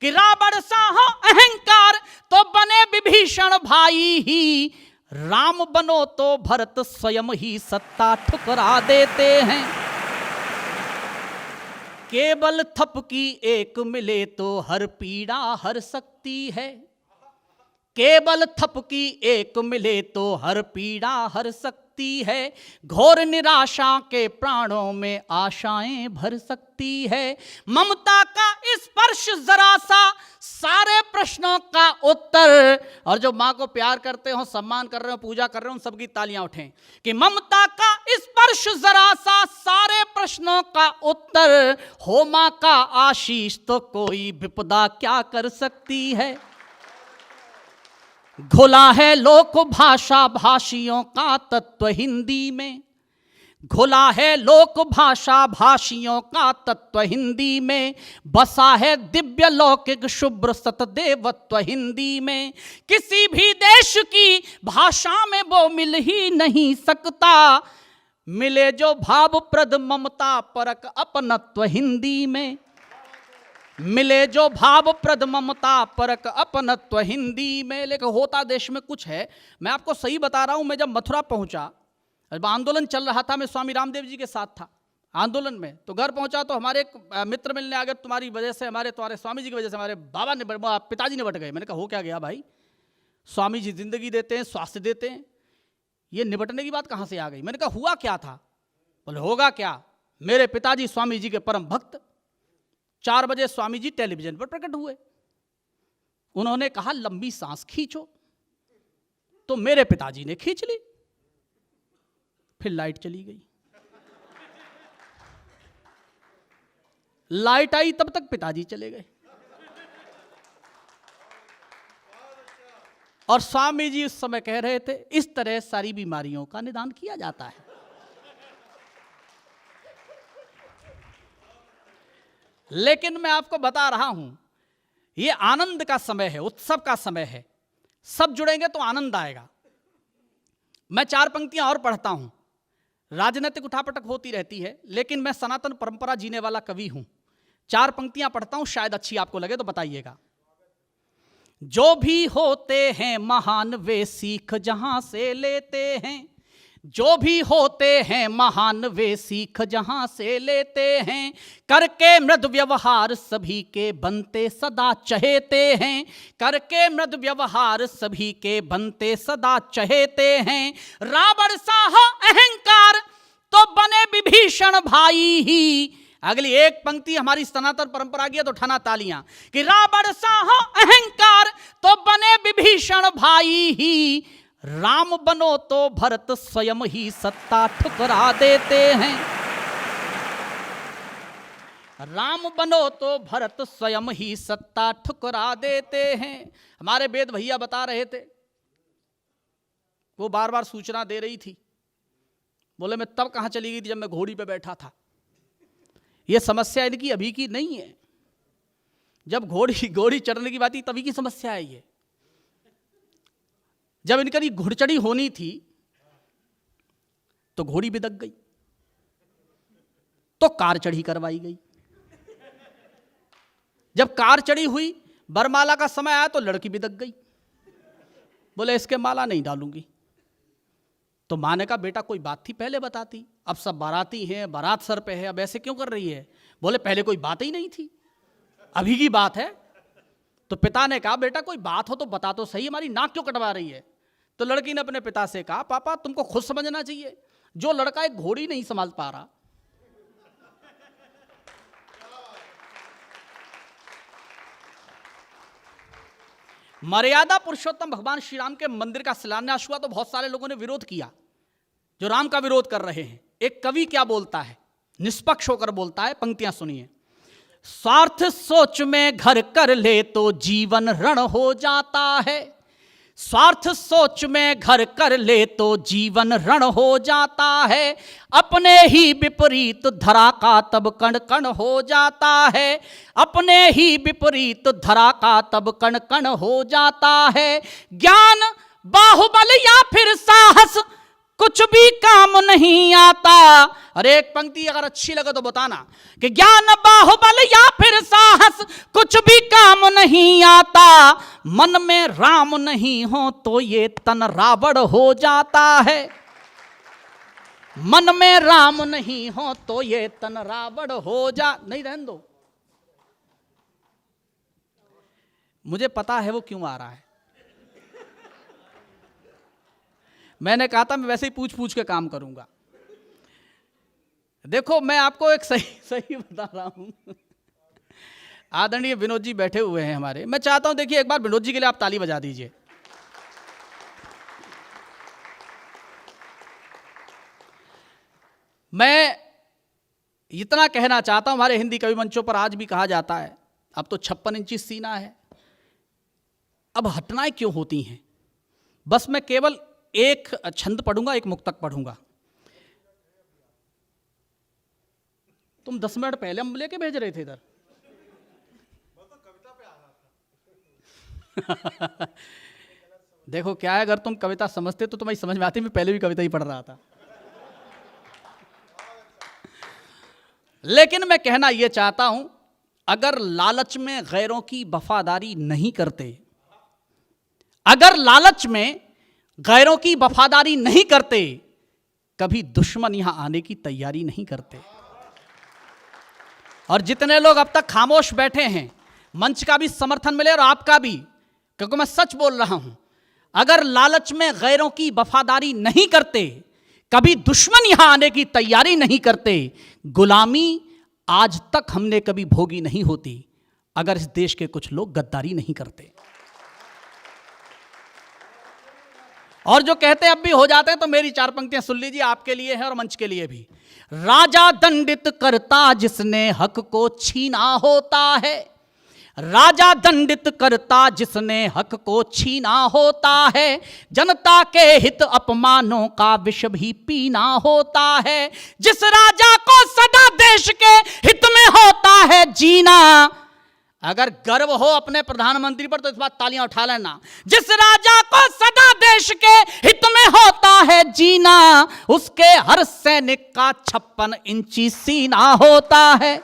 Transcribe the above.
कि रावण सा हो अहंकार तो बने विभीषण भाई ही, राम बनो तो भरत स्वयं ही सत्ता ठुकरा देते हैं। केवल थपकी एक मिले तो हर पीड़ा हर सकती है, केवल थपकी एक मिले तो हर पीड़ा हर सकती है, घोर निराशा के प्राणों में आशाएं भर सकती है, ममता का स्पर्श जरा सा सारे प्रश्नों का उत्तर। और जो माँ को प्यार करते हो, सम्मान कर रहे हो, पूजा कर रहे हो, उन सबकी तालियां उठें कि ममता का स्पर्श जरा सा सारे प्रश्नों का उत्तर, हो माँ का आशीष तो कोई विपदा क्या कर सकती है। घुला है लोक भाषा भाषियों का तत्व हिंदी में, घुला है लोक भाषा भाषियों का तत्व हिंदी में, बसा है दिव्य लौकिक शुभ्र सतदेवत्व हिंदी में, किसी भी देश की भाषा में वो मिल ही नहीं सकता, मिले जो भावप्रद ममता परक अपनत्व हिंदी में, मिले जो भावप्रद ममता परक अपनत्व हिंदी में। लेकिन होता देश में कुछ है, मैं आपको सही बता रहा हूं। मैं जब मथुरा पहुंचा, जब आंदोलन चल रहा था, मैं स्वामी रामदेव जी के साथ था आंदोलन में, तो घर पहुंचा तो हमारे एक मित्र मिलने आ गए, तुम्हारी वजह से, तुम्हारे स्वामी जी की वजह से हमारे पिताजी ने बट गए। मैंने कहा हो क्या गया भाई, स्वामी जी जिंदगी देते हैं, स्वास्थ्य देते हैं, ये निबटने की बात कहाँ से आ गई। मैंने कहा हुआ क्या था। बोले होगा क्या, मेरे पिताजी स्वामी जी के परम भक्त, 4 बजे स्वामी जी टेलीविजन पर प्रकट हुए। उन्होंने कहा लंबी सांस खींचो, तो मेरे पिताजी ने खींच ली, फिर लाइट चली गई। लाइट आई तब तक पिताजी चले गए, और स्वामी जी उस समय कह रहे थे इस तरह सारी बीमारियों का निदान किया जाता है। लेकिन मैं आपको बता रहा हूं, ये आनंद का समय है, उत्सव का समय है, सब जुड़ेंगे तो आनंद आएगा। मैं 4 पंक्तियां और पढ़ता हूं। राजनीतिक उठापटक होती रहती है, लेकिन मैं सनातन परंपरा जीने वाला कवि हूं। 4 पंक्तियां पढ़ता हूं, शायद अच्छी आपको लगे तो बताइएगा। जो भी होते हैं महान वे सीख जहां से लेते हैं, जो भी होते हैं महान वे सीख जहां से लेते हैं, करके मृद व्यवहार सभी के बनते सदा चहेते हैं, करके मृद व्यवहार सभी के बनते सदा चहेते हैं, रावण सा हो अहंकार तो बने विभीषण भाई ही। अगली एक पंक्ति हमारी सनातन परंपरा की है तो उठाना तालियां कि रावण सा हो अहंकार तो बने विभीषण भाई ही, राम बनो तो भरत स्वयं ही सत्ता ठुकरा देते हैं, राम बनो तो भरत स्वयं ही सत्ता ठुकरा देते हैं। हमारे वेद भैया बता रहे थे, वो बार बार सूचना दे रही थी, बोले मैं तब कहां चली गई थी जब मैं घोड़ी पे बैठा था। ये समस्या इनकी अभी की नहीं है, जब घोड़ी चढ़ने की बात थी तभी की समस्या है ये। जब इनकी घुड़चढ़ी होनी थी तो घोड़ी भी दब गई, तो कार चढ़ी करवाई गई। जब कार चढ़ी हुई, बरमाला का समय आया तो लड़की भी दब गई, बोले इसके माला नहीं डालूंगी। तो माँ ने कहा बेटा कोई बात थी पहले बताती, अब सब बाराती हैं, बारात सर पे है, अब ऐसे क्यों कर रही है। बोले पहले कोई बात ही नहीं थी, अभी की बात है। तो पिता ने कहा बेटा कोई बात हो तो बता तो सही, हमारी नाक क्यों कटवा रही है। तो लड़की ने अपने पिता से कहा पापा तुमको खुद समझना चाहिए, जो लड़का एक घोड़ी नहीं संभाल पा रहा, मर्यादा पुरुषोत्तम भगवान श्री राम के मंदिर का शिलान्यास हुआ तो बहुत सारे लोगों ने विरोध किया, जो राम का विरोध कर रहे हैं। एक कवि क्या बोलता है, निष्पक्ष होकर बोलता है, पंक्तियां सुनिए। स्वार्थ सोच में घर कर ले तो जीवन रण हो जाता है, स्वार्थ सोच में घर कर ले तो जीवन रण हो जाता है, अपने ही विपरीत धरा का तब कण कण हो जाता है, अपने ही विपरीत धरा का तब कण कण हो जाता है, ज्ञान बाहुबल या फिर साहस कुछ भी काम नहीं आता। और एक पंक्ति अगर अच्छी लगे तो बताना कि ज्ञान बाहुबल या फिर साहस कुछ भी काम जाता, मन में राम नहीं हो तो ये तन रावण हो जाता है। मन में राम नहीं हो तो ये तन रावण हो जा, नहीं रहने दो, मुझे पता है वो क्यों आ रहा है। मैंने कहा था मैं वैसे ही पूछ पूछ के काम करूंगा। देखो मैं आपको एक सही बता रहा हूं। आदरणीय विनोद जी बैठे हुए हैं हमारे, मैं चाहता हूं देखिए एक बार विनोद जी के लिए आप ताली बजा दीजिए। मैं इतना कहना चाहता हूं, हमारे हिंदी कवि मंचों पर आज भी कहा जाता है अब तो 56 इंची सीना है। अब हटनाएं क्यों होती हैं? बस मैं केवल एक छंद पढ़ूंगा, एक मुक्तक पढ़ूंगा। तुम 10 मिनट पहले हम लेके भेज रहे थे इधर। देखो क्या है, अगर तुम कविता समझते तो तुम्हें समझ में आती, मैं पहले भी कविता ही पढ़ रहा था। लेकिन मैं कहना यह चाहता हूं, अगर लालच में गैरों की वफादारी नहीं करते, अगर लालच में गैरों की वफादारी नहीं करते, कभी दुश्मन यहां आने की तैयारी नहीं करते। और जितने लोग अब तक खामोश बैठे हैं, मंच का भी समर्थन मिले और आपका भी, क्योंकि मैं सच बोल रहा हूं, अगर लालच में गैरों की वफादारी नहीं करते, कभी दुश्मन यहां आने की तैयारी नहीं करते, गुलामी आज तक हमने कभी भोगी नहीं होती अगर इस देश के कुछ लोग गद्दारी नहीं करते। और जो कहते हैं अब भी हो जाते हैं, तो मेरी 4 पंक्तियां सुन लीजिए, आपके लिए है और मंच के लिए भी। राजा दंडित करता जिसने हक को छीना होता है, राजा दंडित करता जिसने हक को छीना होता है, जनता के हित अपमानों का विष भी पीना होता है। जिस राजा को सदा देश के हित में होता है जीना, अगर गर्व हो अपने प्रधानमंत्री पर तो इस बात तालियां उठा लेना। जिस राजा को सदा देश के हित में होता है जीना, उसके हर सैनिक का 56 इंची सीना होता है।